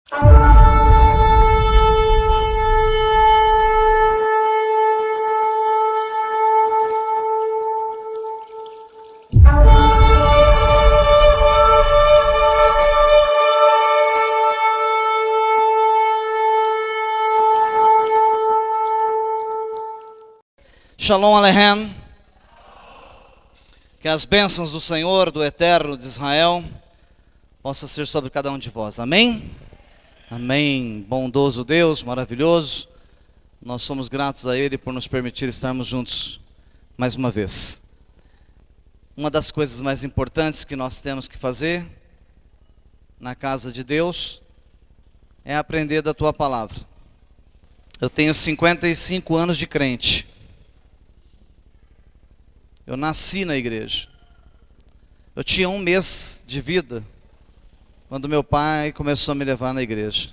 Shalom Aleichem. Que as bênçãos do Senhor, do Eterno de Israel, possa ser sobre cada um de vós. Amém? Amém. Bondoso Deus, maravilhoso. Nós somos gratos a Ele por nos permitir estarmos juntos mais uma vez. Uma das coisas mais importantes que nós temos que fazer na casa de Deus é aprender da Tua Palavra. Eu tenho 55 anos de crente. Eu nasci na igreja. Eu tinha 1 mês de vida quando meu pai começou a me levar na igreja.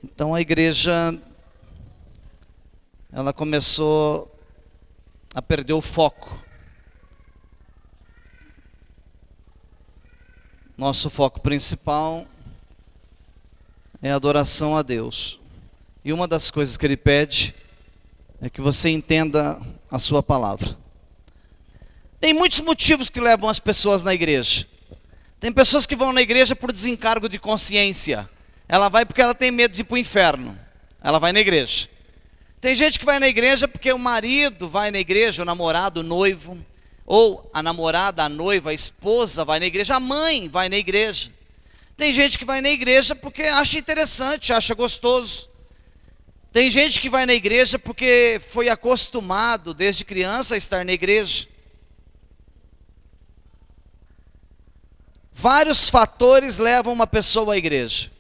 Então a igreja, ela começou a perder o foco. Nosso foco principal é a adoração a Deus. E uma das coisas que Ele pede é que você entenda a sua palavra. Tem muitos motivos que levam as pessoas na igreja. Tem pessoas que vão na igreja por desencargo de consciência. Ela vai porque ela tem medo de ir para o inferno. Ela vai na igreja. Tem gente que vai na igreja porque o marido vai na igreja, o namorado, o noivo, ou a namorada, a noiva, a esposa vai na igreja, a mãe vai na igreja. Tem gente que vai na igreja porque acha interessante, acha gostoso. Tem gente que vai na igreja porque foi acostumado desde criança a estar na igreja. Vários fatores levam uma pessoa à igreja.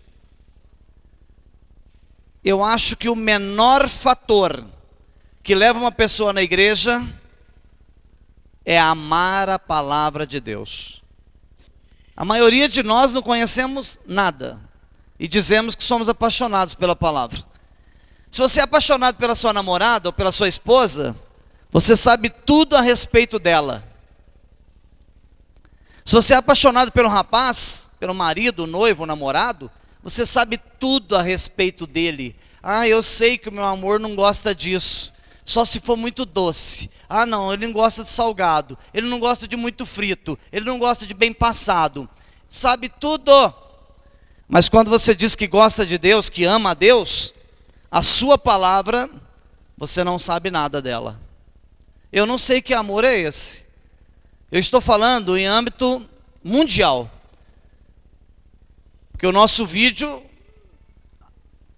Eu acho que o menor fator que leva uma pessoa na igreja é amar a palavra de Deus. A maioria de nós não conhecemos nada e dizemos que somos apaixonados pela palavra. Se você é apaixonado pela sua namorada ou pela sua esposa, você sabe tudo a respeito dela. Se você é apaixonado pelo rapaz, pelo marido, o noivo, o namorado, você sabe tudo a respeito dele. Ah, eu sei que o meu amor não gosta disso, só se for muito doce. Ah não, ele não gosta de salgado, ele não gosta de muito frito, ele não gosta de bem passado. Sabe tudo. Mas quando você diz que gosta de Deus, que ama a Deus, a sua palavra, você não sabe nada dela. Eu não sei que amor é esse. Eu estou falando em âmbito mundial. Porque o nosso vídeo,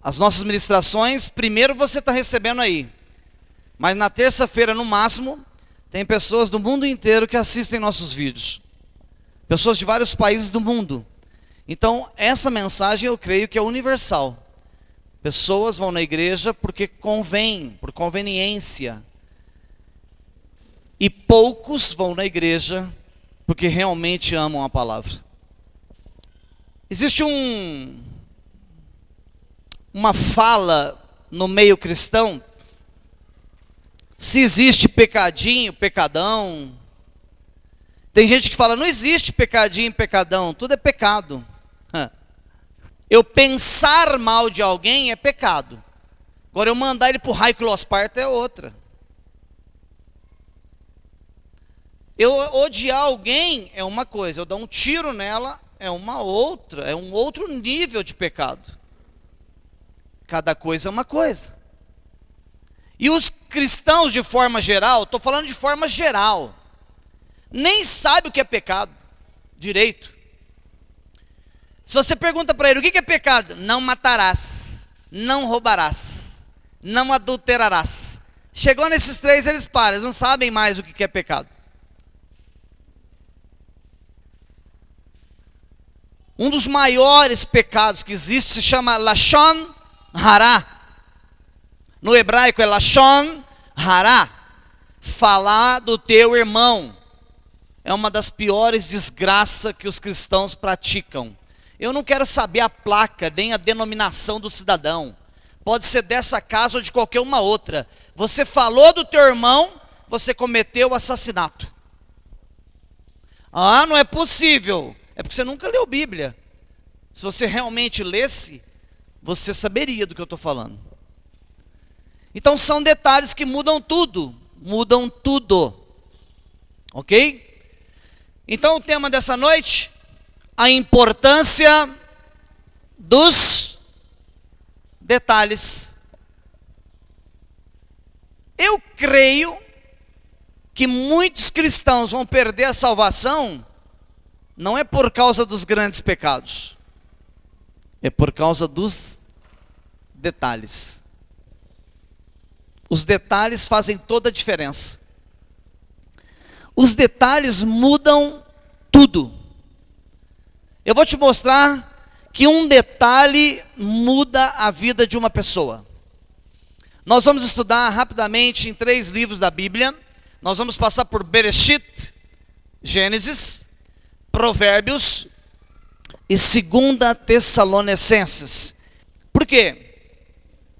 as nossas ministrações, primeiro você está recebendo aí. Mas na terça-feira, no máximo, tem pessoas do mundo inteiro que assistem nossos vídeos. Pessoas de vários países do mundo. Então, essa mensagem eu creio que é universal. Pessoas vão na igreja porque convém, por conveniência. E poucos vão na igreja porque realmente amam a palavra. Existe uma fala no meio cristão, se existe pecadinho, pecadão. Tem gente que fala, não existe pecadinho, pecadão, tudo é pecado. Eu pensar mal de alguém é pecado. Agora eu mandar ele para o raio que los parta é outra. Eu odiar alguém é uma coisa, eu dar um tiro nela é uma outra, é um outro nível de pecado. Cada coisa é uma coisa. E os cristãos de forma geral, estou falando de forma geral, nem sabe o que é pecado direito. Se você pergunta para ele, o que é pecado? Não matarás, não roubarás, não adulterarás. Chegou nesses 3, eles param, eles não sabem mais o que é pecado. Um dos maiores pecados que existe se chama Lashon Hara. No hebraico é Lashon Hara. Falar do teu irmão. É uma das piores desgraças que os cristãos praticam. Eu não quero saber a placa, nem a denominação do cidadão. Pode ser dessa casa ou de qualquer uma outra. Você falou do teu irmão, você cometeu assassinato. Ah, não é possível. É porque você nunca leu Bíblia. Se você realmente lesse, você saberia do que eu estou falando. Então são detalhes que mudam tudo. Mudam tudo. Ok? Então o tema dessa noite, a importância dos detalhes. Eu creio que muitos cristãos vão perder a salvação, não é por causa dos grandes pecados, é por causa dos detalhes. Os detalhes fazem toda a diferença. Os detalhes mudam tudo. Eu vou te mostrar que um detalhe muda a vida de uma pessoa. Nós vamos estudar rapidamente em 3 livros da Bíblia. Nós vamos passar por Bereshit, Gênesis, Provérbios e 2 Tessalonicenses. Por quê?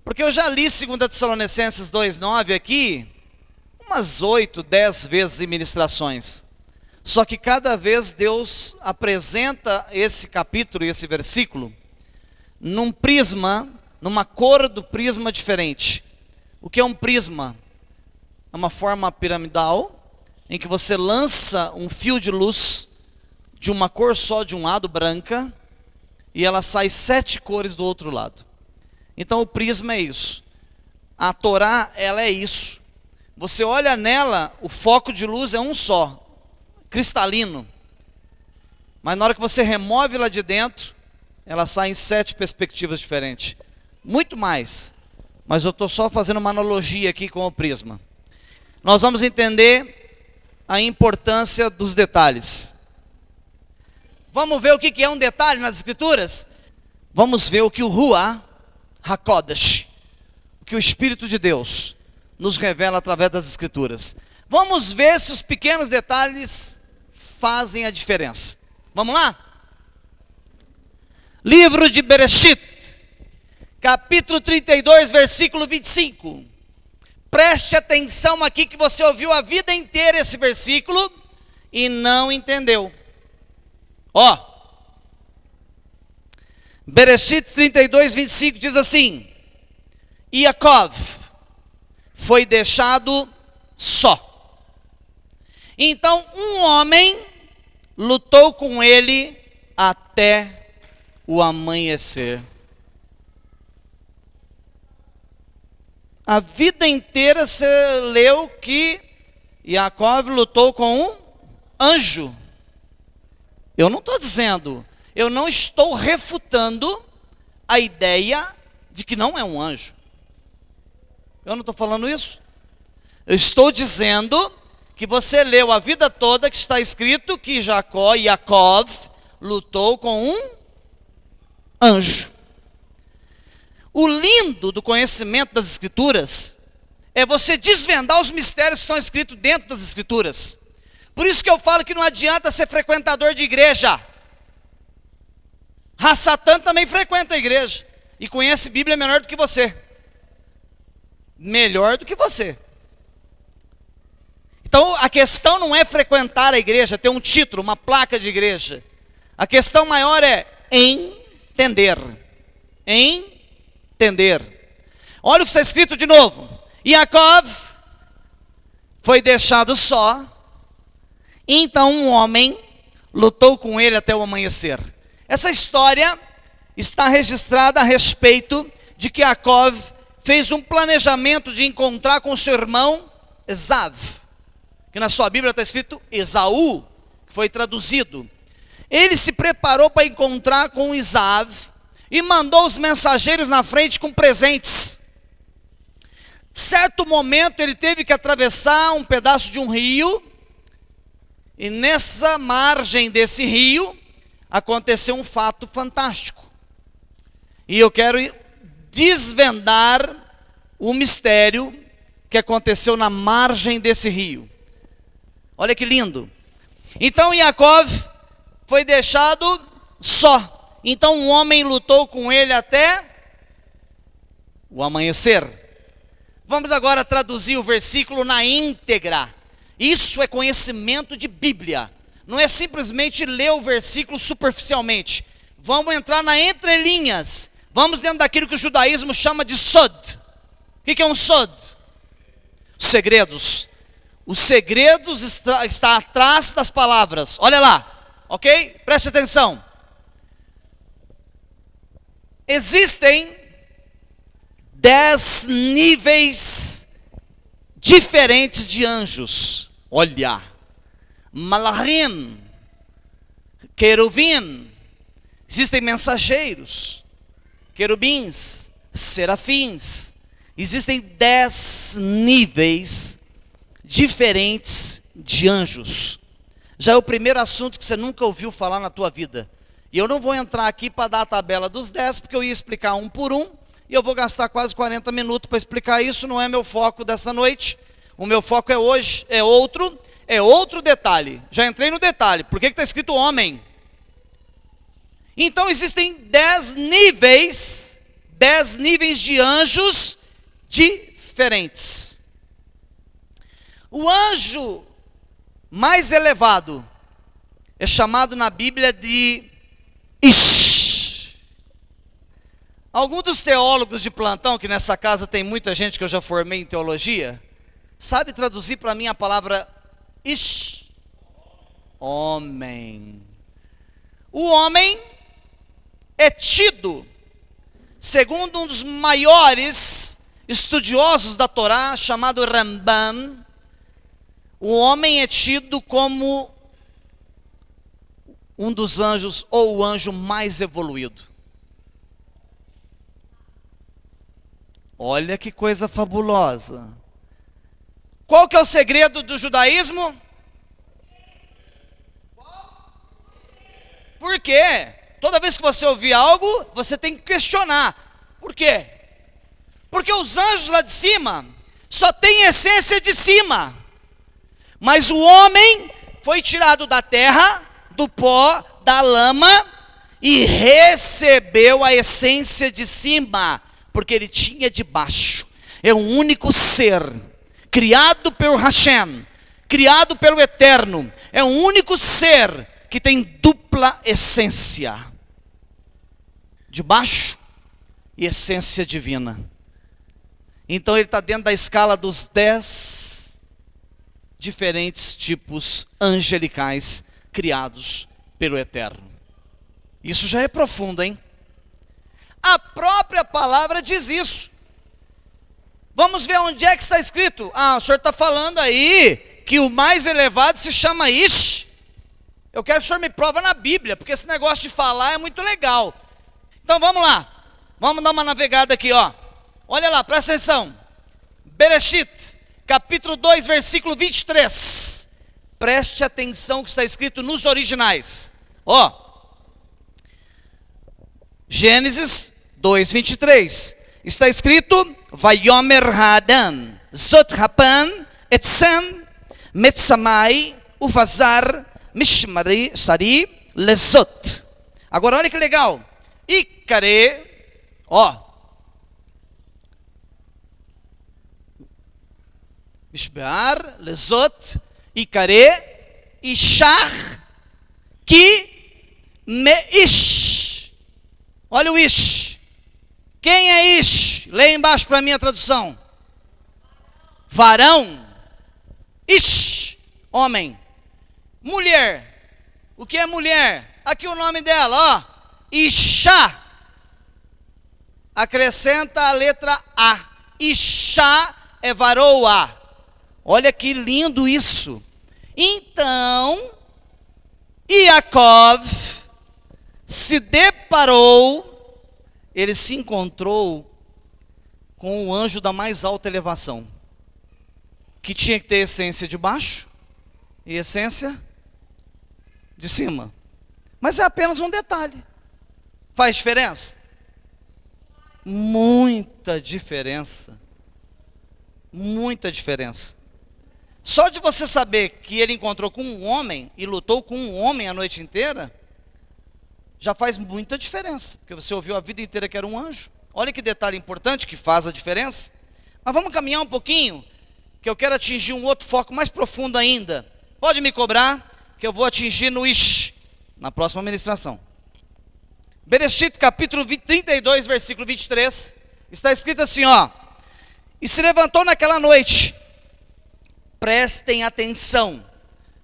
Porque eu já li 2 Tessalonicenses 2:9 aqui umas 8, 10 vezes em ministrações. Só que cada vez Deus apresenta esse capítulo e esse versículo num prisma, numa cor do prisma diferente. O que é um prisma? É uma forma piramidal em que você lança um fio de luz de uma cor só de um lado, branca, e ela sai 7 cores do outro lado. Então o prisma é isso. A Torá, ela é isso. Você olha nela, o foco de luz é um só, cristalino. Mas na hora que você remove lá de dentro, ela sai em 7 perspectivas diferentes. Muito mais. Mas eu estou só fazendo uma analogia aqui com o prisma. Nós vamos entender a importância dos detalhes. Vamos ver o que é um detalhe nas Escrituras? Vamos ver o que o Ruach HaKodesh, o que o Espírito de Deus nos revela através das Escrituras. Vamos ver se os pequenos detalhes fazem a diferença. Vamos lá? Livro de Bereshit, capítulo 32, versículo 25. Preste atenção aqui que você ouviu a vida inteira esse versículo e não entendeu. Ó, Bereshit 32, 25 diz assim: Yaakov foi deixado só. Então um homem lutou com ele até o amanhecer. A vida inteira você leu que Yaakov lutou com um anjo. Eu não estou dizendo, eu não estou refutando a ideia de que não é um anjo. Eu não estou falando isso. Eu estou dizendo que você leu a vida toda que está escrito que Yaakov lutou com um anjo. O lindo do conhecimento das Escrituras é você desvendar os mistérios que estão escritos dentro das Escrituras. Por isso que eu falo que não adianta ser frequentador de igreja. Satã também frequenta a igreja e conhece Bíblia melhor do que você. Melhor do que você. Então a questão não é frequentar a igreja, ter um título, uma placa de igreja. A questão maior é entender. Entender. Olha o que está escrito de novo. Yaakov foi deixado só. Então um homem lutou com ele até o amanhecer. Essa história está registrada a respeito de que Yaakov fez um planejamento de encontrar com seu irmão Esav, que na sua Bíblia está escrito Esaú, que foi traduzido. Ele se preparou para encontrar com Esav e mandou os mensageiros na frente com presentes. Certo momento ele teve que atravessar um pedaço de um rio, e nessa margem desse rio aconteceu um fato fantástico. E eu quero desvendar o mistério que aconteceu na margem desse rio. Olha que lindo. Então Yaakov foi deixado só. Então um homem lutou com ele até o amanhecer. Vamos agora traduzir o versículo na íntegra. Isso é conhecimento de Bíblia. não é simplesmente ler o versículo superficialmente. Vamos entrar na entrelinhas. Vamos dentro daquilo que o judaísmo chama de sod. O que é um sod? Segredos. Os segredos está atrás das palavras. Olha lá, ok? Preste atenção. Existem 10 níveis diferentes de anjos. Olha, malachim, querubim, existem mensageiros, querubins, serafins. Existem 10 níveis diferentes de anjos. Já é o primeiro assunto que você nunca ouviu falar na tua vida. E eu não vou entrar aqui para dar a tabela dos 10, porque eu ia explicar um por um, e eu vou gastar quase 40 minutos para explicar isso. Não é meu foco dessa noite. O meu foco é hoje, é outro detalhe. Já entrei no detalhe. Por que está escrito homem? Então existem 10 níveis de anjos diferentes. O anjo mais elevado é chamado na Bíblia de Ish. Algum dos teólogos de plantão, que nessa casa tem muita gente que eu já formei em teologia, sabe traduzir para mim a palavra Ish? Homem. O homem é tido, segundo um dos maiores estudiosos da Torá, chamado Rambam, o homem é tido como um dos anjos, ou o anjo mais evoluído. Olha que coisa fabulosa. Qual que é o segredo do judaísmo? Por quê? Toda vez que você ouvir algo, você tem que questionar. Por quê? Porque os anjos lá de cima só têm essência de cima. Mas o homem foi tirado da terra, do pó, da lama, e recebeu a essência de cima, porque ele tinha de baixo. É um único ser, criado pelo Hashem, criado pelo Eterno. É um único ser que tem dupla essência, de baixo e essência divina. Então ele está dentro da escala dos 10 diferentes tipos angelicais criados pelo Eterno. Isso já é profundo, hein? A própria palavra diz isso. Vamos ver onde é que está escrito. O senhor está falando aí que o mais elevado se chama Ish. Eu quero que o senhor me prova na Bíblia, porque esse negócio de falar é muito legal. Então vamos lá. Vamos dar uma navegada aqui, ó. Olha lá, presta atenção. Bereshit, capítulo 2, versículo 23. Preste atenção que está escrito nos originais. Ó. Gênesis 2, 23. Está escrito: Vayomer Ha'adam, Zot Hapan, Etzem, Metzamai, Uvazar, Mishmari, Sari, Lezot. Agora olha que legal. Icare, ó. Mishbear, Lezot, Icare, Ishach, Ki, Meish. Olha o Ish. Quem é Ish? Leia embaixo para mim a tradução. Varão. Ish, homem. Mulher. O que é mulher? Aqui o nome dela, ó. Isha. Acrescenta a letra A. Isha é varoa. Olha que lindo isso. Então, Yaakov se deparou, ele se encontrou com o anjo da mais alta elevação, que tinha que ter essência de baixo e essência de cima. Mas é apenas um detalhe. Faz diferença? Muita diferença. Muita diferença. Só de você saber que ele encontrou com um homem e lutou com um homem a noite inteira, já faz muita diferença, porque você ouviu a vida inteira que era um anjo. Olha que detalhe importante que faz a diferença. Mas vamos caminhar um pouquinho, que eu quero atingir um outro foco mais profundo ainda. Pode me cobrar, que eu vou atingir no Ish, na próxima ministração. Bereshit, capítulo 32, versículo 23, está escrito assim, ó. E se levantou naquela noite. Prestem atenção.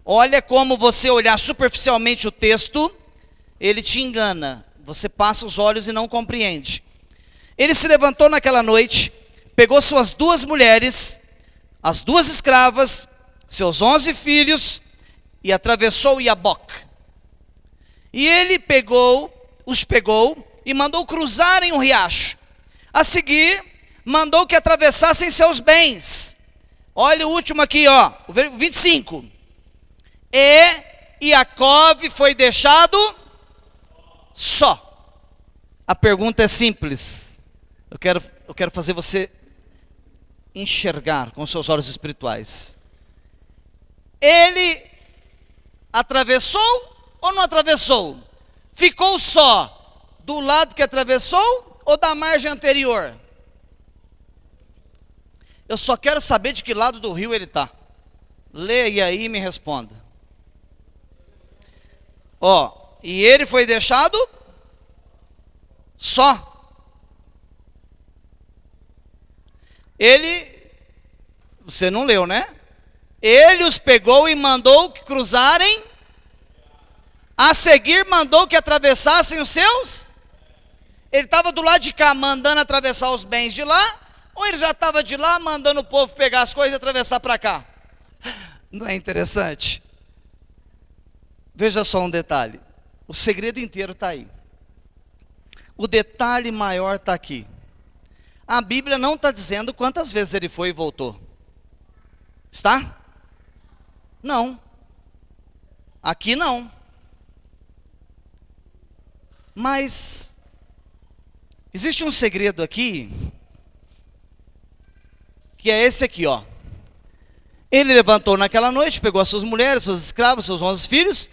Olha como você olhar superficialmente o texto, ele te engana. Você passa os olhos e não compreende. Ele se levantou naquela noite, pegou suas 2 mulheres, as 2 escravas, seus 11 filhos, e atravessou Iaboque. E ele os pegou e mandou cruzarem um riacho. A seguir, mandou que atravessassem seus bens. Olha o último aqui, ó, o 25. E Iacove foi deixado só. A pergunta é simples. Eu quero fazer você enxergar com seus olhos espirituais. Ele atravessou ou não atravessou? Ficou só do lado que atravessou ou da margem anterior? Eu só quero saber de que lado do rio ele está. Leia aí e me responda. Ó, e ele foi deixado só. Você não leu, né? Ele os pegou e mandou que cruzarem. A seguir mandou que atravessassem os seus. Ele estava do lado de cá mandando atravessar os bens de lá. Ou ele já estava de lá mandando o povo pegar as coisas e atravessar para cá? Não é interessante? Veja só um detalhe. O segredo inteiro está aí. O detalhe maior está aqui. A Bíblia não está dizendo quantas vezes ele foi e voltou. Está? Não. Aqui não. Mas existe um segredo aqui, que é esse aqui, ó. Ele levantou naquela noite, pegou as suas mulheres, seus escravos, seus 11 filhos.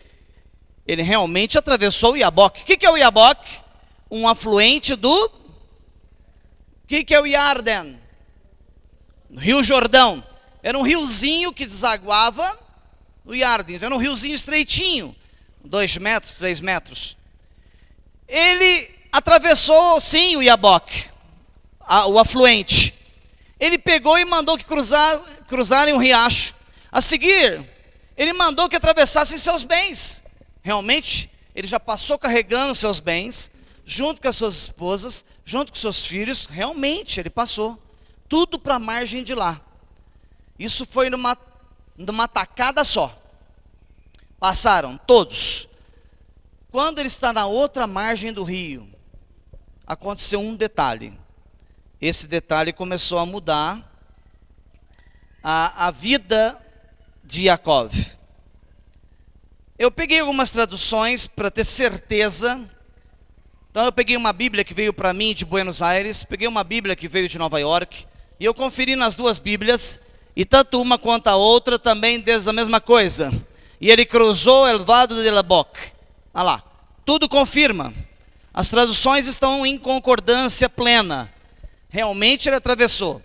Ele realmente atravessou o Iaboque. O que é o Iaboque? Um afluente do... O que é o Yarden? Rio Jordão. Era um riozinho que desaguava no Yarden. Era um riozinho estreitinho, 2 metros, 3 metros. Ele atravessou, sim, o Iaboque, o afluente. Ele pegou e mandou que cruzarem um riacho. A seguir, ele mandou que atravessassem seus bens. Realmente, ele já passou carregando seus bens, junto com as suas esposas, junto com seus filhos. Realmente, ele passou tudo para a margem de lá. Isso foi numa tacada só. Passaram todos. Quando ele está na outra margem do rio, aconteceu um detalhe. Esse detalhe começou a mudar a vida de Iacove. Eu peguei algumas traduções para ter certeza. Então eu peguei uma Bíblia que veio para mim de Buenos Aires, peguei uma Bíblia que veio de Nova York, e eu conferi nas 2 Bíblias, e tanto uma quanto a outra também diz a mesma coisa. E ele cruzou el vado de Iaboque. Olha lá, tudo confirma. As traduções estão em concordância plena. Realmente ele atravessou.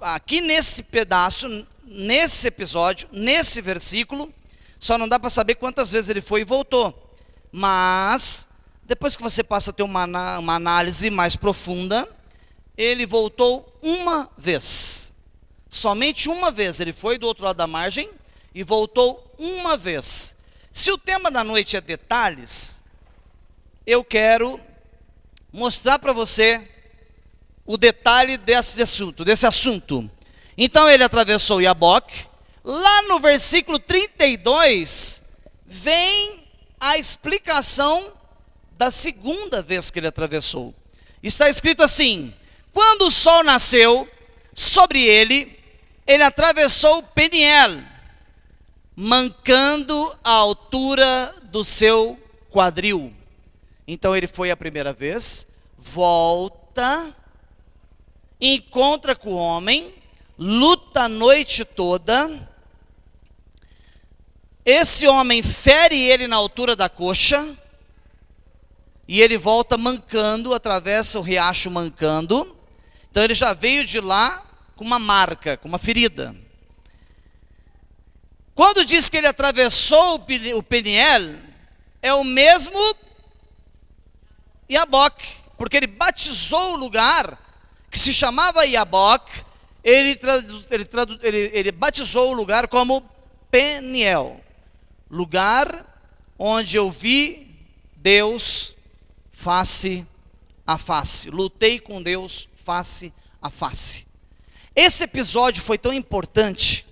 Aqui nesse pedaço, nesse episódio, nesse versículo, só não dá para saber quantas vezes ele foi e voltou. Mas, depois que você passa a ter uma análise mais profunda, ele voltou uma vez. Somente uma vez. Ele foi do outro lado da margem e voltou uma vez. Se o tema da noite é detalhes, eu quero mostrar para você o detalhe desse assunto. Então ele atravessou Iaboque. Lá no versículo 32, vem a explicação da segunda vez que ele atravessou. Está escrito assim: quando o sol nasceu sobre ele, ele atravessou Peniel, mancando a altura do seu quadril. Então ele foi a primeira vez, volta, encontra com o homem, luta a noite toda. Esse homem fere ele na altura da coxa, e ele volta mancando, atravessa o riacho mancando. Então ele já veio de lá com uma marca, com uma ferida. Quando diz que ele atravessou o Peniel, é o mesmo Iaboque, porque ele batizou o lugar que se chamava Iaboque, ele batizou o lugar como Peniel, lugar onde eu vi Deus face a face, lutei com Deus face a face. Esse episódio foi tão importante,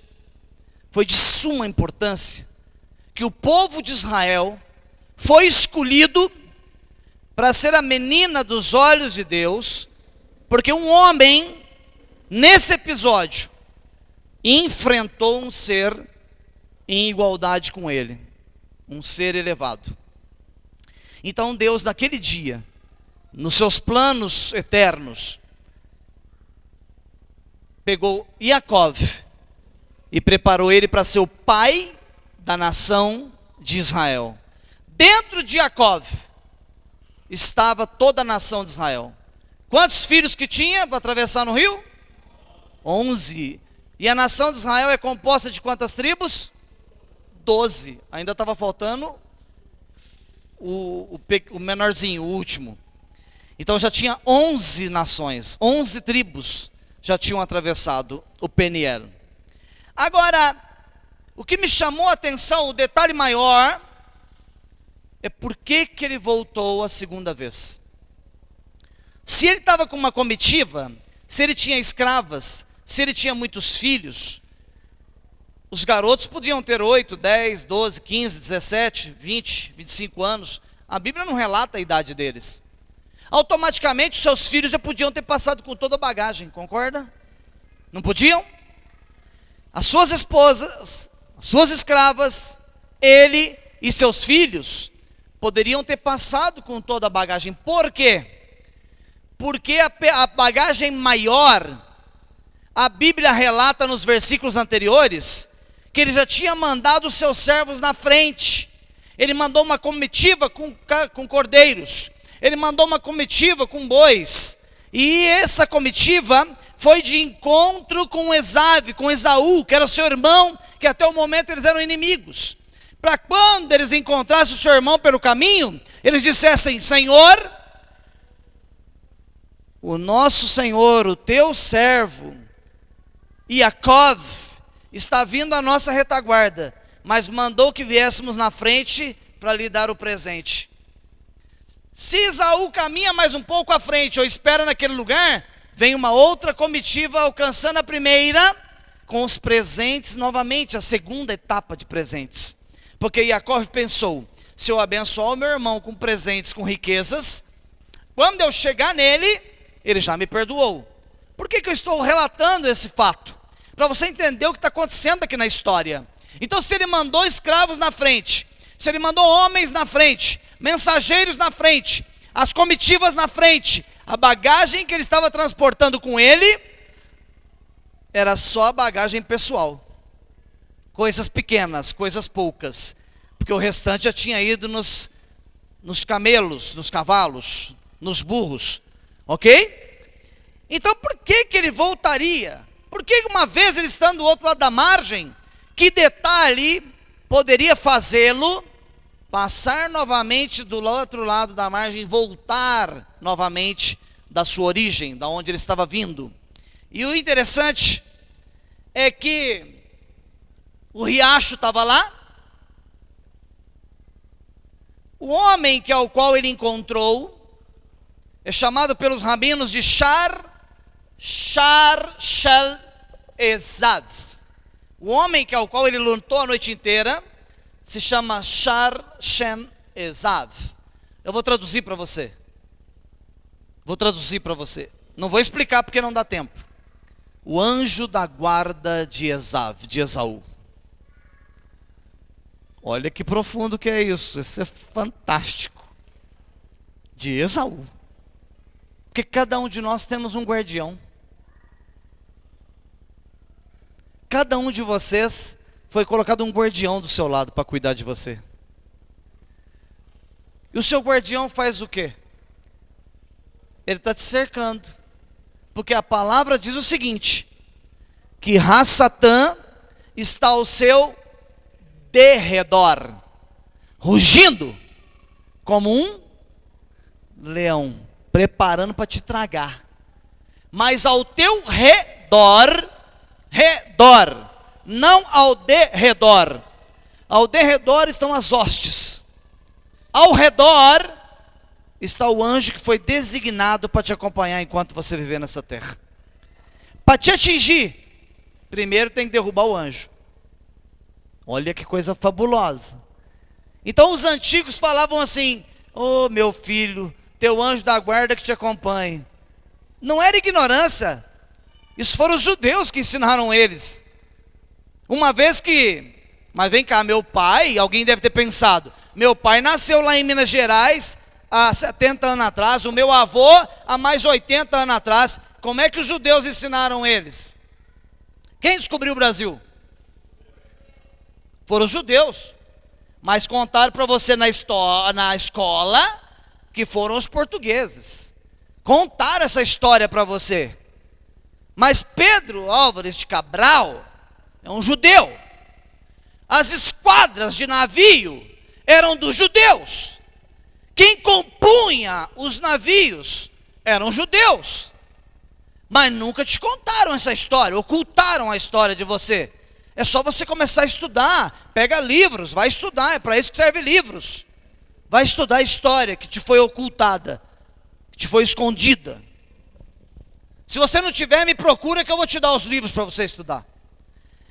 foi de suma importância, que o povo de Israel foi escolhido para ser a menina dos olhos de Deus, porque um homem, nesse episódio, enfrentou um ser em igualdade com ele, um ser elevado. Então Deus, naquele dia, nos seus planos eternos, pegou Jacó e preparou ele para ser o pai da nação de Israel. Dentro de Jacó estava toda a nação de Israel. Quantos filhos que tinha para atravessar no rio? 11. E a nação de Israel é composta de quantas tribos? 12. Ainda estava faltando o menorzinho, o último. Então já tinha 11 nações, 11 tribos já tinham atravessado o Peniel. Agora, o que me chamou a atenção, o detalhe maior, é por que ele voltou a segunda vez. Se ele estava com uma comitiva, se ele tinha escravas, se ele tinha muitos filhos, os garotos podiam ter 8, 10, 12, 15, 17, 20, 25 anos. A Bíblia não relata a idade deles. Automaticamente os seus filhos já podiam ter passado com toda a bagagem, concorda? Não podiam? As suas esposas, as suas escravas, ele e seus filhos poderiam ter passado com toda a bagagem. Por quê? Porque a bagagem maior, a Bíblia relata nos versículos anteriores, que ele já tinha mandado os seus servos na frente. Ele mandou uma comitiva com cordeiros, ele mandou uma comitiva com bois, e essa comitiva foi de encontro com Esaú, que era o seu irmão, que até o momento eles eram inimigos, para quando eles encontrassem o seu irmão pelo caminho, eles dissessem: Senhor, o nosso Senhor, o teu servo, Jacó, está vindo à nossa retaguarda, mas mandou que viéssemos na frente para lhe dar o presente. Se Esaú caminha mais um pouco à frente, ou espera naquele lugar, vem uma outra comitiva alcançando a primeira, com os presentes novamente, a segunda etapa de presentes. Porque Jacó pensou: se eu abençoar o meu irmão com presentes, com riquezas, quando eu chegar nele, ele já me perdoou. Por que eu estou relatando esse fato? Para você entender o que está acontecendo aqui na história. Então, se ele mandou escravos na frente, se ele mandou homens na frente, mensageiros na frente, as comitivas na frente, a bagagem que ele estava transportando com ele era só a bagagem pessoal, coisas pequenas, coisas poucas, porque o restante já tinha ido nos camelos, nos cavalos, nos burros, ok? Então por que ele voltaria? Porque uma vez ele estando do outro lado da margem, que detalhe poderia fazê-lo passar novamente do outro lado da margem e voltar novamente da sua origem, da onde ele estava vindo? E o interessante é que o riacho estava lá, o homem ao qual ele encontrou é chamado pelos rabinos de Shar-Shel-Ezav. O homem ao qual ele lutou a noite inteira se chama Shar-Shen-Ezav. Eu vou traduzir para você. Não vou explicar porque não dá tempo. O anjo da guarda de Esaú. Olha que profundo que é isso. Isso é fantástico. De Esaú. Porque cada um de nós temos um guardião. Cada um de vocês foi colocado um guardião do seu lado para cuidar de você. E o seu guardião faz o quê? Ele está te cercando. Porque a palavra diz o seguinte: que Ra-Satã está ao seu derredor, rugindo como um leão, preparando para te tragar. Mas ao teu redor, não ao derredor. Ao derredor estão as hostes. Ao redor está o anjo que foi designado para te acompanhar enquanto você viver nessa terra. Para te atingir, primeiro tem que derrubar o anjo. Olha que coisa fabulosa. Então os antigos falavam assim: ô meu filho, teu anjo da guarda que te acompanhe. Não era ignorância. Isso foram os judeus que ensinaram eles. Uma vez que, mas vem cá, meu pai, alguém deve ter pensado, meu pai nasceu lá em Minas Gerais há 70 anos atrás, o meu avô há mais 80 anos atrás. Como é que os judeus ensinaram eles? Quem descobriu o Brasil? Foram os judeus. Mas contaram para você na escola que foram os portugueses. Contaram essa história para você. Mas Pedro Álvares de Cabral é um judeu. As esquadras de navio eram dos judeus. Quem compunha os navios eram judeus. Mas nunca te contaram essa história, ocultaram a história de você. É só você começar a estudar. Pega livros, vai estudar, é para isso que servem livros. Vai estudar a história que te foi ocultada, que te foi escondida. Se você não tiver, me procura que eu vou te dar os livros para você estudar.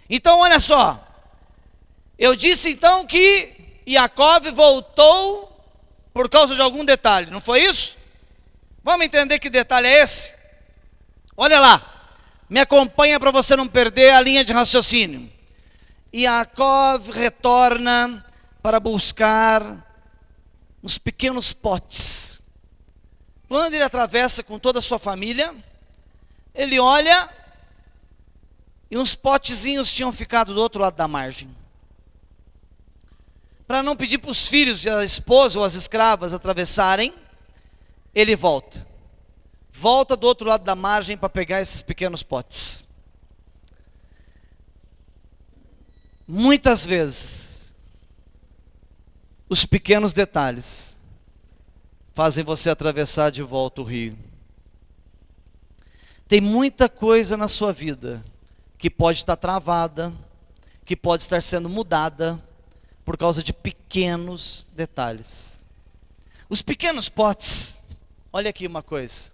Então olha só, eu disse então que Iacov voltou por causa de algum detalhe, não foi isso? Vamos entender que detalhe é esse? Olha lá, me acompanha para você não perder a linha de raciocínio. Iacov retorna para buscar uns pequenos potes. Quando ele atravessa com toda a sua família, ele olha e uns potezinhos tinham ficado do outro lado da margem. Para não pedir para os filhos e a esposa ou as escravas atravessarem, ele volta. Volta do outro lado da margem para pegar esses pequenos potes. Muitas vezes, os pequenos detalhes fazem você atravessar de volta o rio. Tem muita coisa na sua vida que pode estar travada, que pode estar sendo mudada por causa de pequenos detalhes. Os pequenos potes, olha aqui uma coisa.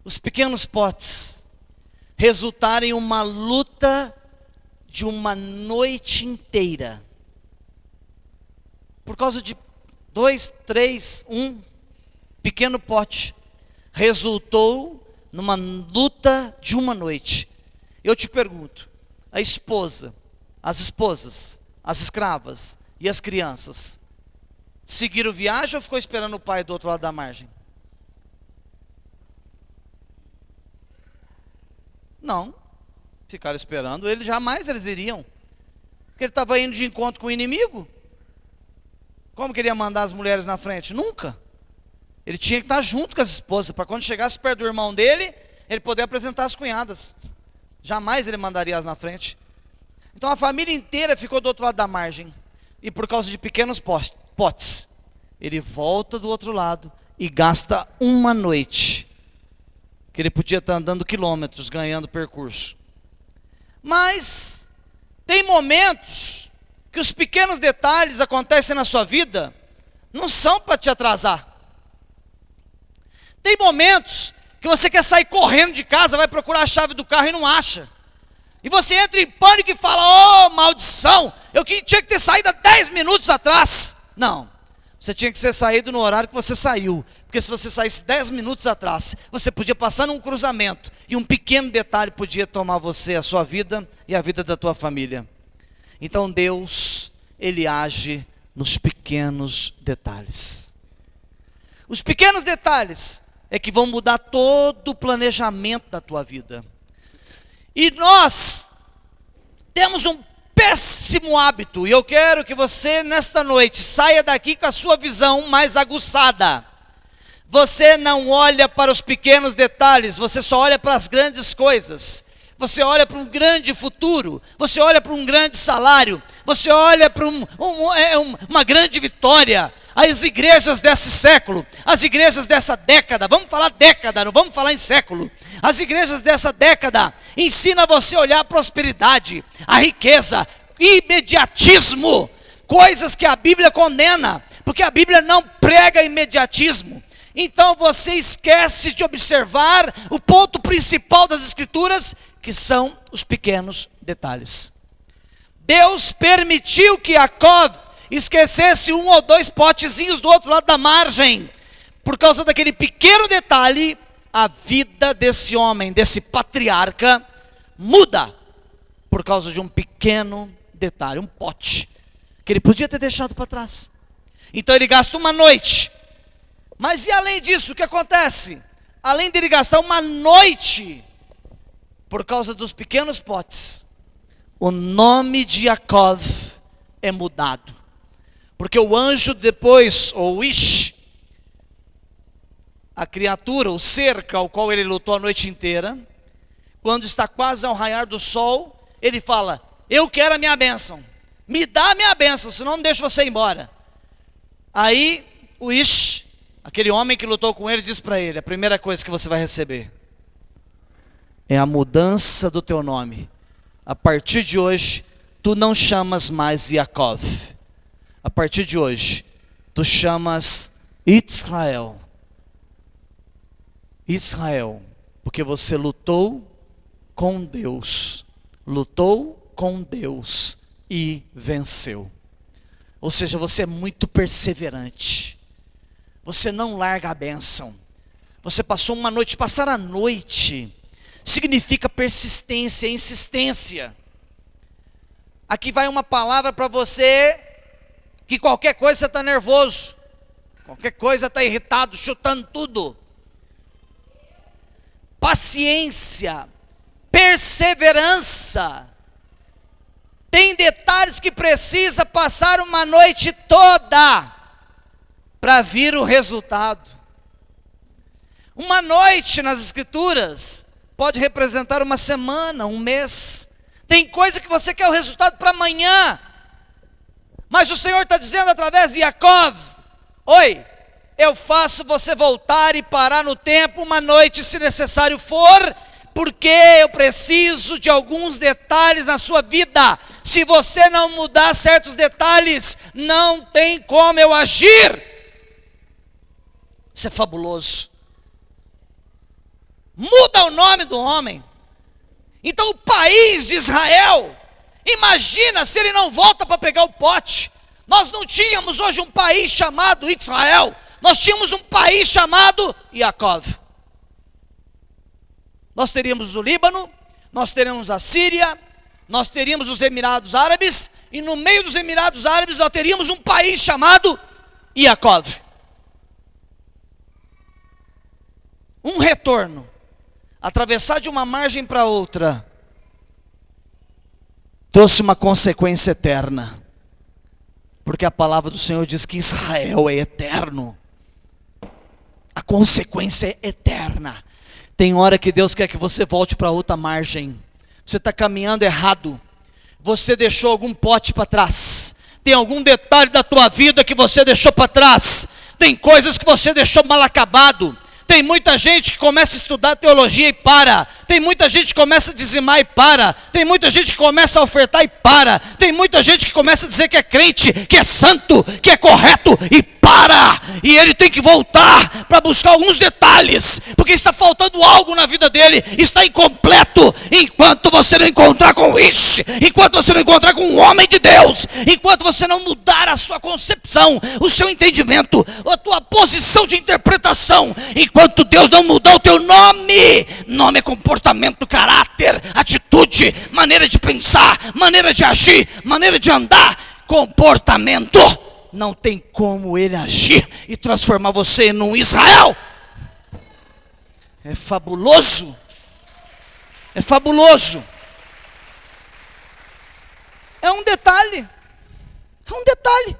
Os pequenos potes resultaram em uma luta de uma noite inteira. Por causa de 2, 3, 1 pequeno pote, resultou numa luta de uma noite. Eu te pergunto, a esposa, as esposas, as escravas e as crianças, seguiram viagem ou ficou esperando o pai do outro lado da margem? Não, ficaram esperando, ele jamais eles iriam, porque ele estava indo de encontro com o inimigo. Como que ele ia mandar as mulheres na frente? Nunca. Ele tinha que estar junto com as esposas, para quando chegasse perto do irmão dele, ele poder apresentar as cunhadas. Jamais ele mandaria as na frente. Então a família inteira ficou do outro lado da margem, e por causa de pequenos potes, ele volta do outro lado e gasta uma noite, que ele podia estar andando quilômetros, ganhando percurso. Mas tem momentos que os pequenos detalhes acontecem na sua vida, não são para te atrasar. Tem momentos que você quer sair correndo de casa, vai procurar a chave do carro e não acha. E você entra em pânico e fala: oh, maldição, eu tinha que ter saído há 10 minutos atrás. Não, você tinha que ter saído no horário que você saiu. Porque se você saísse 10 minutos atrás, você podia passar num cruzamento, e um pequeno detalhe podia tomar você, a sua vida e a vida da tua família. Então Deus, Ele age nos pequenos detalhes. Os pequenos detalhes é que vão mudar todo o planejamento da tua vida. E nós temos um péssimo hábito, e eu quero que você nesta noite saia daqui com a sua visão mais aguçada. Você não olha para os pequenos detalhes, você só olha para as grandes coisas. Você olha para um grande futuro, você olha para um grande salário, você olha para uma grande vitória. As igrejas desse século, as igrejas dessa década, vamos falar década, não vamos falar em século. As igrejas dessa década ensinam você a olhar a prosperidade, a riqueza, imediatismo, coisas que a Bíblia condena, porque a Bíblia não prega imediatismo. Então você esquece de observar o ponto principal das Escrituras, que são os pequenos detalhes. Deus permitiu que Jacó esquecesse 1 ou 2 potezinhos do outro lado da margem, por causa daquele pequeno detalhe. A vida desse homem, desse patriarca, muda, por causa de um pequeno detalhe, um pote, que ele podia ter deixado para trás. Então ele gasta uma noite, mas e além disso, o que acontece? Além de ele gastar uma noite, por causa dos pequenos potes, o nome de Jacó é mudado. Porque o anjo depois, ou Ish, a criatura, o ser ao qual ele lutou a noite inteira, quando está quase ao raiar do sol, ele fala: eu quero a minha bênção, me dá a minha bênção, senão não deixo você ir embora. Aí o Ish, aquele homem que lutou com ele, diz para ele: a primeira coisa que você vai receber é a mudança do teu nome. A partir de hoje, tu não chamas mais Jacó. A partir de hoje, tu chamas Israel. Israel, porque você lutou com Deus e venceu. Ou seja, você é muito perseverante. Você não larga a bênção. Você passou uma noite, passar a noite significa persistência, insistência. Aqui vai uma palavra para você, que qualquer coisa você está nervoso, qualquer coisa está irritado, chutando tudo. Paciência, perseverança. Tem detalhes que precisa passar uma noite toda para vir o resultado. Uma noite nas Escrituras pode representar uma semana, um mês. Tem coisa que você quer o resultado para amanhã, mas o Senhor está dizendo através de Jacó: oi, eu faço você voltar e parar no tempo uma noite, se necessário for, porque eu preciso de alguns detalhes na sua vida. Se você não mudar certos detalhes, não tem como eu agir. Isso é fabuloso. Muda o nome do homem. Então o país de Israel, imagina se ele não volta para pegar o pote. Nós não tínhamos hoje um país chamado Israel, nós tínhamos um país chamado Jacó. Nós teríamos o Líbano, nós teríamos a Síria, nós teríamos os Emirados Árabes, e no meio dos Emirados Árabes nós teríamos um país chamado Jacó. Um retorno, atravessar de uma margem para outra, trouxe uma consequência eterna, porque a palavra do Senhor diz que Israel é eterno. A consequência é eterna. Tem hora que Deus quer que você volte para outra margem. Você está caminhando errado, você deixou algum pote para trás, tem algum detalhe da tua vida que você deixou para trás, tem coisas que você deixou mal acabado. Tem muita gente que começa a estudar teologia e para. Tem muita gente que começa a dizimar e para. Tem muita gente que começa a ofertar e para. Tem muita gente que começa a dizer que é crente, que é santo, que é correto e para. E ele tem que voltar para buscar alguns detalhes, porque está faltando algo na vida dele, está incompleto. Enquanto você não encontrar com Ish, enquanto você não encontrar com um homem de Deus, enquanto você não mudar a sua concepção, o seu entendimento, a tua posição de interpretação, enquanto Deus não mudar o teu nome. Nome é comportamento, caráter, atitude, maneira de pensar, maneira de agir, maneira de andar. Comportamento, não tem como ele agir e transformar você num Israel. É fabuloso. É fabuloso. É um detalhe. É um detalhe.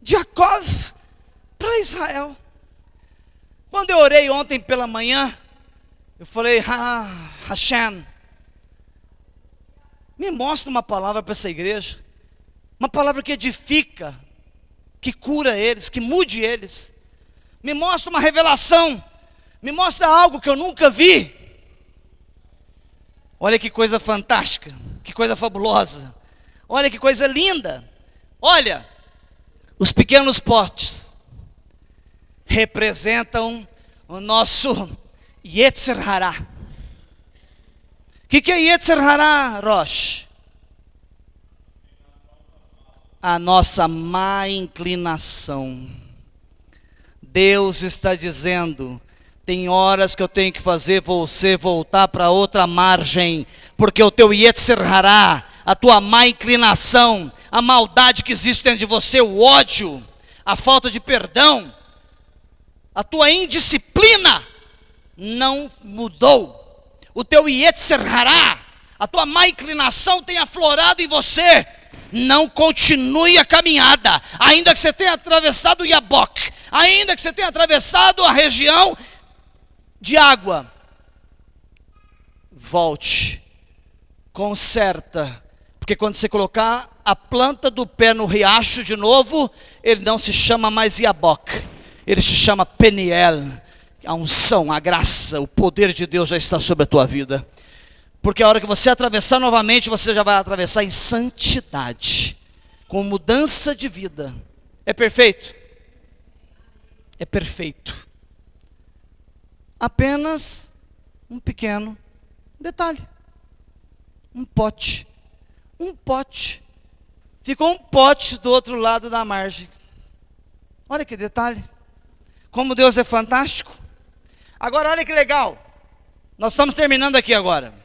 De Jacó para Israel. Quando eu orei ontem pela manhã, eu falei: Hashem, Me mostra uma palavra para essa igreja. Uma palavra que edifica, que cura eles, que mude eles. Me mostra uma revelação. Me mostra algo que eu nunca vi. Olha que coisa fantástica, que coisa fabulosa. Olha que coisa linda. Olha, os pequenos potes representam o nosso Yetzer Hará. O que é Yetzer Hará, Rosh? A nossa má inclinação. Deus está dizendo: tem horas que eu tenho que fazer você voltar para outra margem, porque o teu Yetzer Hará, a tua má inclinação, a maldade que existe dentro de você, o ódio, a falta de perdão, a tua indisciplina não mudou. O teu Yetzer Hará, a tua má inclinação tem aflorado em você. Não continue a caminhada, ainda que você tenha atravessado o Yabok, ainda que você tenha atravessado a região de água. Volte, conserta, porque quando você colocar a planta do pé no riacho de novo, ele não se chama mais Yabok, ele se chama Peniel. A unção, a graça, o poder de Deus já está sobre a tua vida. Porque a hora que você atravessar novamente, você já vai atravessar em santidade, com mudança de vida. É perfeito? É perfeito. Apenas um pequeno detalhe. Um pote. Um pote. Ficou um pote do outro lado da margem. Olha que detalhe. Como Deus é fantástico. Agora olha que legal. Nós estamos terminando aqui agora.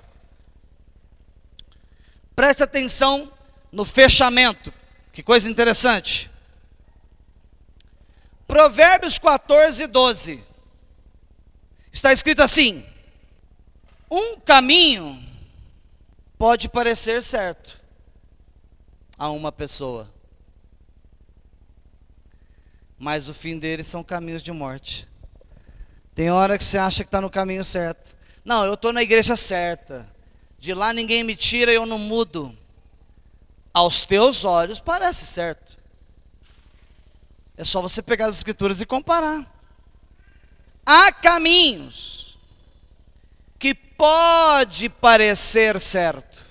Preste atenção no fechamento. Que coisa interessante. Provérbios 14, 12. Está escrito assim: um caminho pode parecer certo a uma pessoa, mas o fim deles são caminhos de morte. Tem hora que você acha que está no caminho certo. Não, eu estou na igreja certa. De lá ninguém me tira e eu não mudo. Aos teus olhos parece certo. É só você pegar as escrituras e comparar. Há caminhos que pode parecer certo.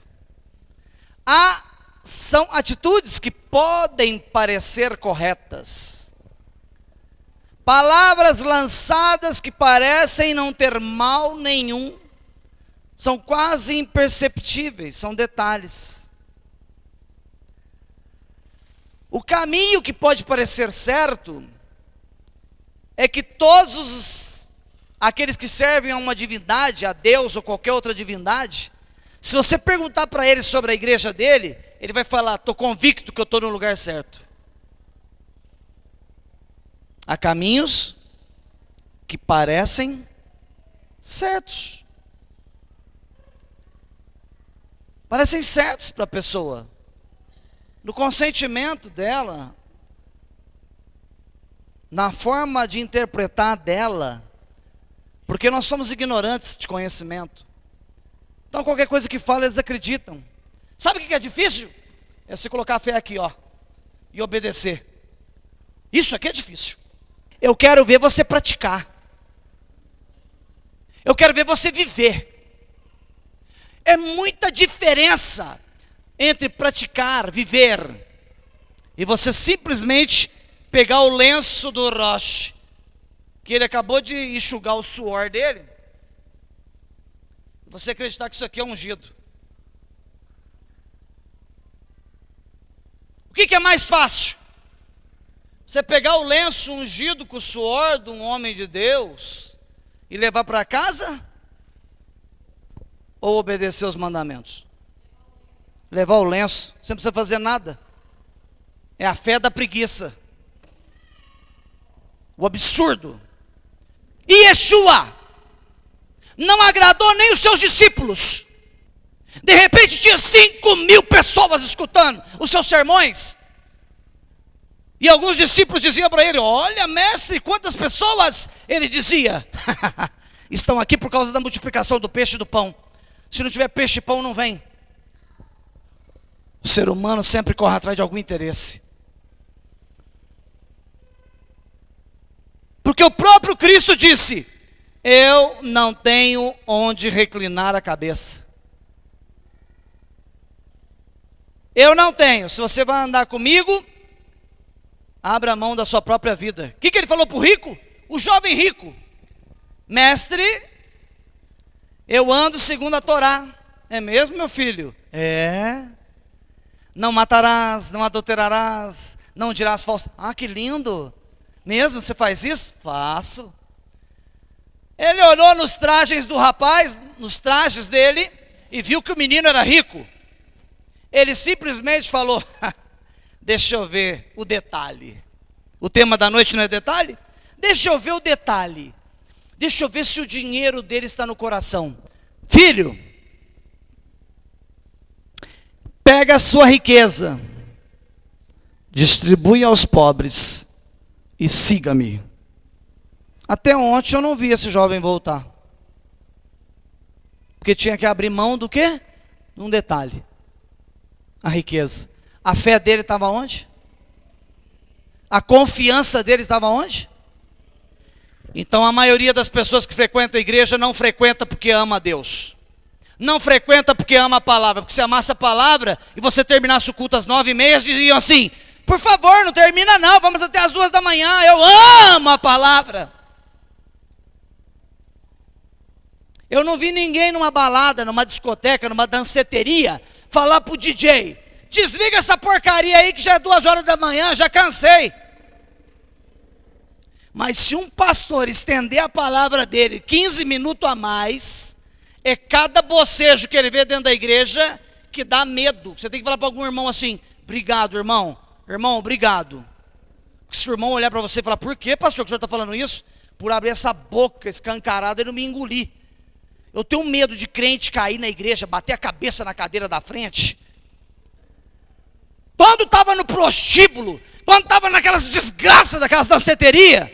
São atitudes que podem parecer corretas. Palavras lançadas que parecem não ter mal nenhum. São quase imperceptíveis, são detalhes. O caminho que pode parecer certo é que todos aqueles que servem a uma divindade, a Deus ou qualquer outra divindade, se você perguntar para ele sobre a igreja dele, ele vai falar: estou convicto que eu estou no lugar certo. Há caminhos que parecem certos. Parecem certos para a pessoa. No consentimento dela, na forma de interpretar dela, porque nós somos ignorantes de conhecimento. Então qualquer coisa que fala, eles acreditam. Sabe o que é difícil? É você colocar a fé aqui, ó, e obedecer. Isso aqui é difícil. Eu quero ver você praticar. Eu quero ver você viver. É muita diferença entre praticar, viver, e você simplesmente pegar o lenço do Rosh, que ele acabou de enxugar o suor dele, e você acreditar que isso aqui é ungido. O que é mais fácil? Você pegar o lenço ungido com o suor de um homem de Deus e levar para casa? Ou obedecer os mandamentos? Levar o lenço, você não precisa fazer nada. É a fé da preguiça. O absurdo. E Yeshua não agradou nem os seus discípulos. De repente tinha 5.000 pessoas escutando os seus sermões. E alguns discípulos diziam para ele: olha, mestre, quantas pessoas? Ele dizia: estão aqui por causa da multiplicação do peixe e do pão. Se não tiver peixe e pão, não vem. O ser humano sempre corre atrás de algum interesse. Porque o próprio Cristo disse: eu não tenho onde reclinar a cabeça. Eu não tenho. Se você vai andar comigo, abra mão da sua própria vida. O que ele falou para o rico? O jovem rico: mestre, eu ando segundo a Torá. É mesmo, meu filho? É. Não matarás, não adulterarás, não dirás falso. Ah, que lindo. Mesmo você faz isso? Faço. Ele olhou nos trajes do rapaz, nos trajes dele, e viu que o menino era rico. Ele simplesmente falou: deixa eu ver o detalhe. O tema da noite não é detalhe? Deixa eu ver o detalhe. Deixa eu ver se o dinheiro dele está no coração. Filho, pega a sua riqueza, distribui aos pobres e siga-me. Até ontem eu não vi esse jovem voltar. Porque tinha que abrir mão do quê? De um detalhe. A riqueza. A fé dele estava onde? A confiança dele estava onde? Então a maioria das pessoas que frequentam a igreja não frequenta porque ama a Deus. Não frequenta porque ama a palavra. Porque se amasse a palavra e você terminasse o culto às 9h30, diriam assim: por favor, não termina não, vamos até às 2 da manhã, eu amo a palavra. Eu não vi ninguém numa balada, numa discoteca, numa danceteria, falar pro DJ: desliga essa porcaria aí que já é 2 horas da manhã, já cansei. Mas se um pastor estender a palavra dele 15 minutos a mais, é cada bocejo que ele vê dentro da igreja que dá medo. Você tem que falar para algum irmão assim: obrigado, irmão. Irmão, obrigado. Porque se o irmão olhar para você e falar: por que, pastor, que o senhor está falando isso? Por abrir essa boca escancarada e não me engolir. Eu tenho medo de crente cair na igreja, bater a cabeça na cadeira da frente. Quando estava no prostíbulo, quando estava naquelas desgraças daquelas danceterias,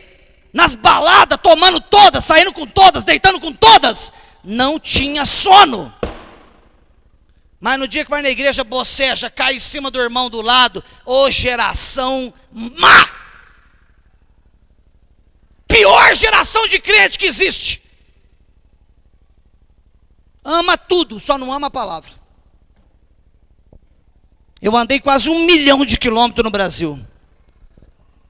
nas baladas, tomando todas, saindo com todas, deitando com todas, não tinha sono. Mas no dia que vai na igreja, boceja, cai em cima do irmão do lado. Ô geração má! Pior geração de crente que existe. Ama tudo, só não ama a palavra. Eu andei quase 1 milhão de quilômetros no Brasil.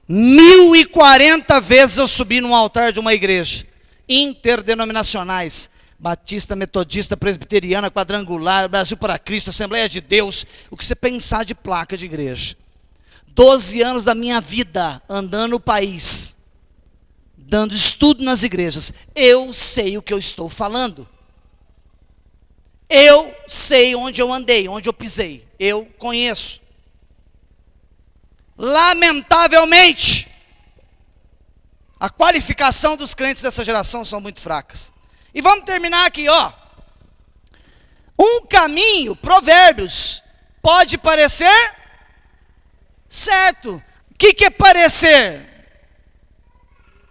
1040 vezes eu subi num altar de uma igreja. Interdenominacionais. Batista, metodista, presbiteriana, quadrangular, Brasil para Cristo, Assembleia de Deus. O que você pensar de placa de igreja. 12 anos da minha vida andando o país, dando estudo nas igrejas. Eu sei o que eu estou falando. Eu sei onde eu andei, onde eu pisei. Eu conheço. Lamentavelmente, a qualificação dos crentes dessa geração são muito fracas. E vamos terminar aqui, ó. Um caminho, Provérbios, pode parecer certo. O que é parecer?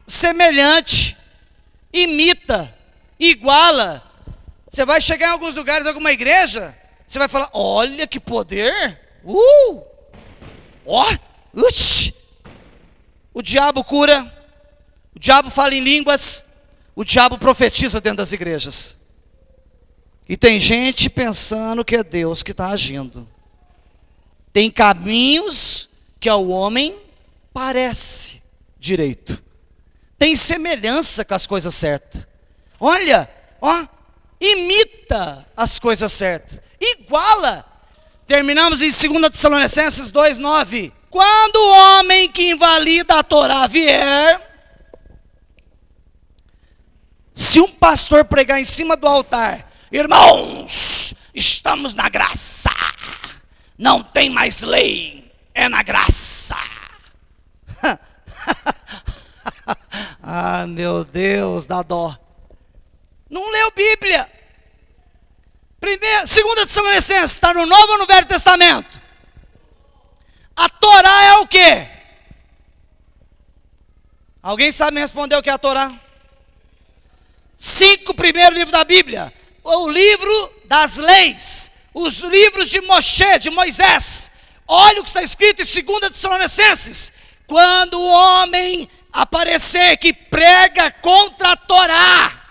Semelhante, imita, iguala. Você vai chegar em alguns lugares, alguma igreja, você vai falar: olha que poder. O diabo cura, o diabo fala em línguas, o diabo profetiza dentro das igrejas. E tem gente pensando que é Deus que está agindo. Tem caminhos que ao homem parece direito. Tem semelhança com as coisas certas. Olha, imita as coisas certas. Iguala. Terminamos em 2 Tessalonicenses 2:9. Quando o homem que invalida a Torá vier, se um pastor pregar em cima do altar: irmãos, estamos na graça, não tem mais lei, é na graça. Ah, meu Deus, dá dó. Não leu Bíblia. 2 Tessalonicenses, está no Novo ou no Velho Testamento? A Torá é o quê? Alguém sabe me responder o que é a Torá? 5 primeiros livros da Bíblia. O livro das leis. os livros de Moisés. Olha o que está escrito em 2 Tessalonicenses. Quando o homem aparecer que prega contra a Torá,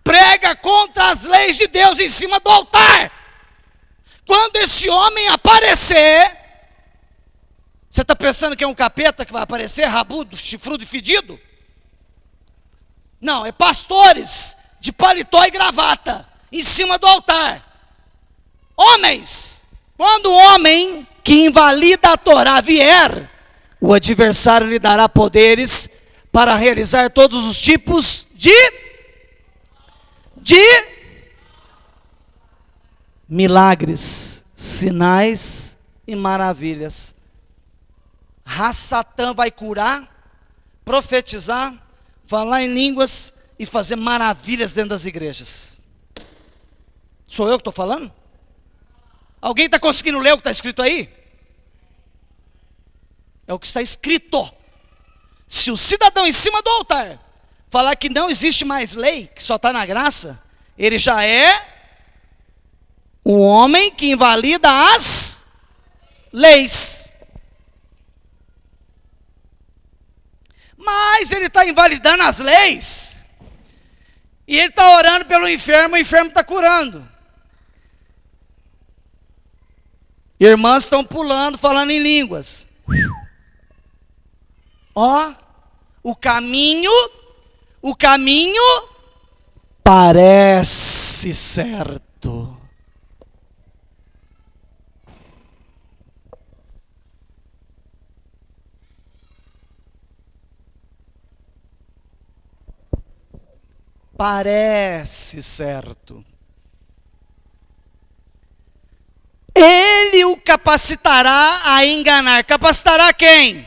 prega contra as leis de Deus em cima do altar, quando esse homem aparecer, você está pensando que é um capeta que vai aparecer, rabudo, chifrudo e fedido? Não, é pastores de paletó e gravata em cima do altar. Homens, quando o homem que invalida a Torá vier, o adversário lhe dará poderes para realizar todos os tipos de milagres, sinais e maravilhas. Satã vai curar, profetizar, falar em línguas e fazer maravilhas dentro das igrejas. Sou eu que estou falando? Alguém está conseguindo ler o que está escrito aí? É o que está escrito. Se o cidadão em cima do altar falar que não existe mais lei, que só está na graça, ele já é um homem que invalida as leis. Mas ele está invalidando as leis, e ele está orando pelo enfermo, o enfermo está curando. Irmãs estão pulando, falando em línguas. Ó, o caminho parece certo. Parece certo. Ele o capacitará a enganar. Capacitará quem?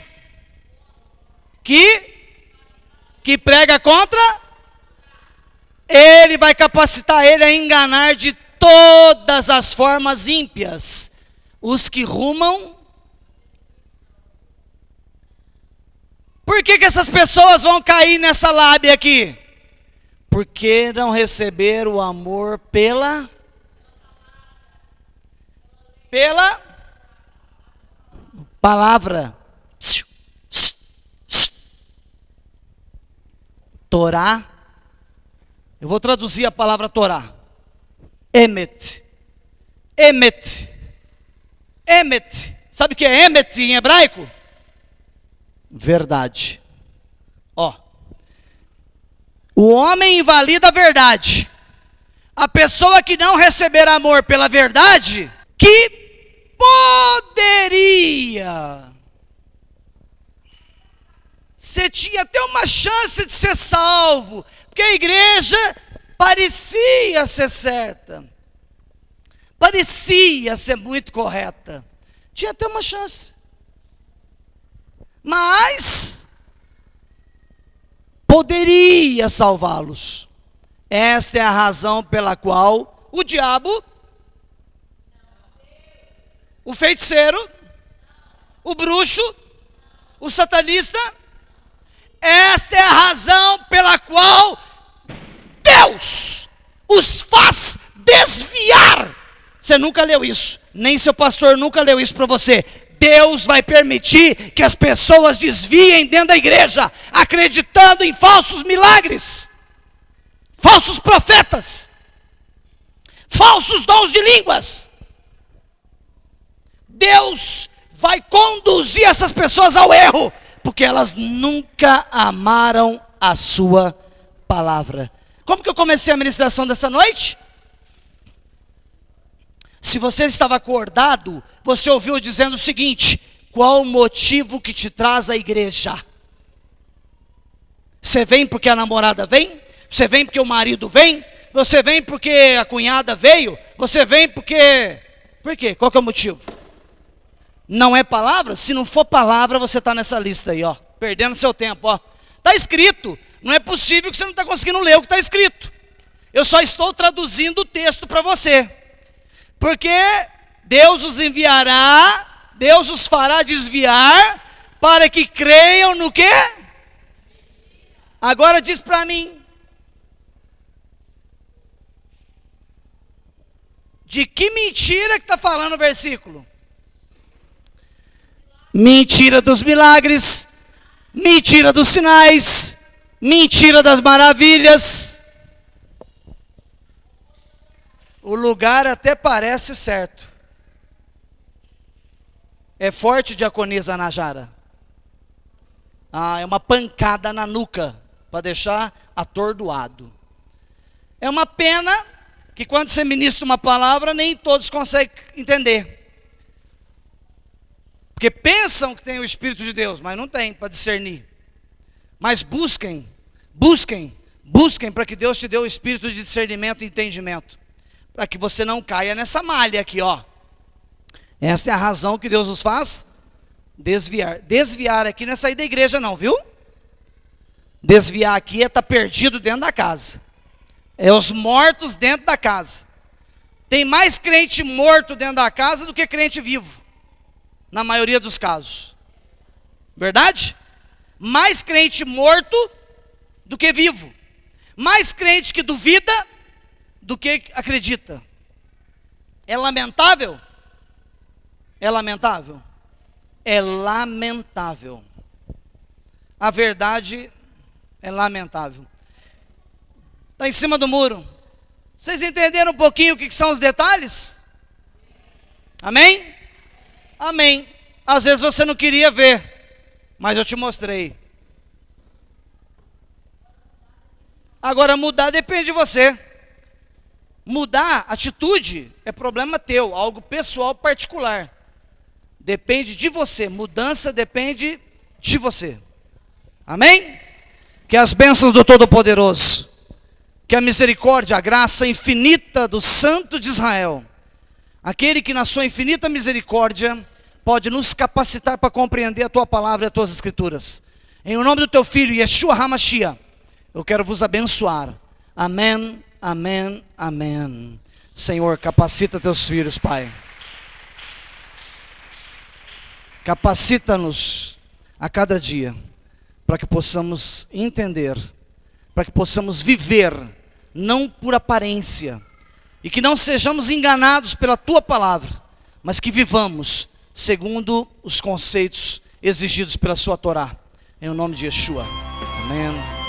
Que prega contra? Ele vai capacitar ele a enganar de todas as formas ímpias os que rumam. Por que essas pessoas vão cair nessa lábia aqui? Porque não receberam o amor pela palavra. Torá. Eu vou traduzir a palavra Torá. Emet. Emet. Emet. Sabe o que é Emet em hebraico? Verdade. Ó. O homem invalida a verdade. A pessoa que não receber amor pela verdade, que poderia. Você tinha até uma chance de ser salvo, porque a igreja parecia ser certa, parecia ser muito correta, tinha até uma chance, mas poderia salvá-los. Esta é a razão pela qual o diabo, o feiticeiro, o bruxo, o satanista, esta é a razão pela qual Deus os faz desviar. Você nunca leu isso, nem seu pastor nunca leu isso para você. Deus vai permitir que as pessoas desviem dentro da igreja, acreditando em falsos milagres, falsos profetas, falsos dons de línguas. Deus vai conduzir essas pessoas ao erro, porque elas nunca amaram a sua palavra. Como que eu comecei a ministração dessa noite? Se você estava acordado, você ouviu dizendo o seguinte: qual o motivo que te traz à igreja? Você vem porque a namorada vem? Você vem porque o marido vem? Você vem porque a cunhada veio? Você vem porque... Por quê? Qual que é o motivo? Não é palavra? Se não for palavra, você está nessa lista aí, ó, perdendo seu tempo, ó. Está escrito. Não é possível que você não está conseguindo ler o que está escrito. Eu só estou traduzindo o texto para você. Porque Deus os enviará, Deus os fará desviar, para que creiam no quê? Agora diz para mim. De que mentira que está falando o versículo? Mentira dos milagres, mentira dos sinais, mentira das maravilhas. O lugar até parece certo. É forte, diaconisa Najara. É uma pancada na nuca, para deixar atordoado. É uma pena que quando você ministra uma palavra, nem todos conseguem entender. Porque pensam que tem o Espírito de Deus, mas não tem para discernir. Mas busquem para que Deus te dê o espírito de discernimento e entendimento. Para que você não caia nessa malha aqui, ó. Essa é a razão que Deus nos faz desviar. Desviar aqui não é sair da igreja não, viu? Desviar aqui é estar perdido dentro da casa. É os mortos dentro da casa. Tem mais crente morto dentro da casa do que crente vivo. Na maioria dos casos. Verdade? Mais crente morto do que vivo. Mais crente que duvida do que acredita. É lamentável? É lamentável? É lamentável. A verdade é lamentável. Está em cima do muro. Vocês entenderam um pouquinho o que são os detalhes? Amém? Amém. Às vezes você não queria ver, mas eu te mostrei. Agora mudar depende de você. Mudar atitude é problema teu, algo pessoal particular. Depende de você. Mudança depende de você. Amém? Que as bênçãos do Todo-Poderoso, que a misericórdia, a graça infinita do Santo de Israel, aquele que na sua infinita misericórdia pode nos capacitar para compreender a tua palavra e as tuas escrituras. Em nome do teu filho Yeshua HaMashiach, eu quero vos abençoar. Amém, amém, amém. Senhor, capacita teus filhos, Pai. Capacita-nos a cada dia, para que possamos entender, para que possamos viver, não por aparência, e que não sejamos enganados pela tua palavra, mas que vivamos segundo os conceitos exigidos pela sua Torá. Em nome de Yeshua. Amém.